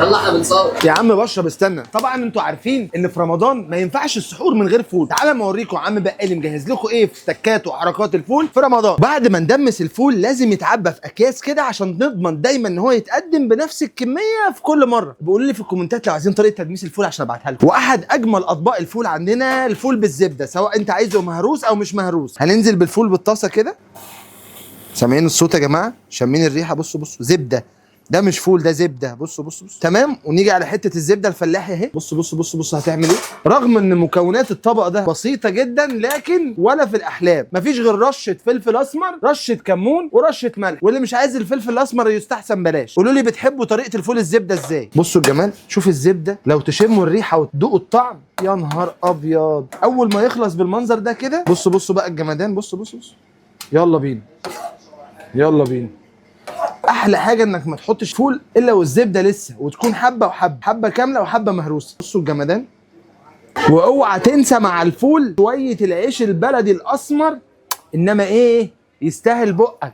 يلا احنا بنصور يا عم بشرب استنى. طبعا انتوا عارفين ان في رمضان ما ينفعش السحور من غير فول. تعالى ما اوريكم عم بقالي مجهز لكم ايه في تكات وحركات الفول في رمضان. بعد ما ندمس الفول لازم يتعبى في اكياس كده عشان نضمن دايما ان هو يتقدم بنفس الكميه في كل مره. بيقولوا لي في الكومنتات لو عايزين طريقه تدميس الفول عشان ابعتها لكم. واحد اجمل اطباق الفول عندنا الفول بالزبده، سواء انت عايزه مهروس او مش مهروس. هننزل بالفول بالطاسه كده. سامعين الصوت يا جماعه؟ شامين الريحه؟ بصوا بصوا، زبده. ده مش فول، ده زبده. بصوا بصوا بصوا. تمام. ونيجي على حته الزبده الفلاحي اهي. بصوا بصوا بصوا بصوا هتعمل ايه. رغم ان مكونات الطبق ده بسيطه جدا، لكن ولا في الاحلام. مفيش غير رشه فلفل اسمر، رشه كمون، ورشه ملح. واللي مش عايز الفلفل الاسمر يستحسن بلاش. قولوا لي بتحبوا طريقه الفول الزبده ازاي. بصوا الجمال، شوف الزبده لو تشموا الريحه وتدوقوا الطعم، يا نهار ابيض. اول ما يخلص بالمنظر ده كده، بصوا بصوا بقى الجمدان. بصوا بصوا بصوا. يلا بينا يلا بينا. احلى حاجه انك ما تحطش فول الا والزبده لسه، وتكون حبه وحبه، حبه كامله وحبه مهروسه. بصوا الجمدان. واوعى تنسى مع الفول شويه العيش البلدي الاسمر، انما ايه، يستاهل بقك.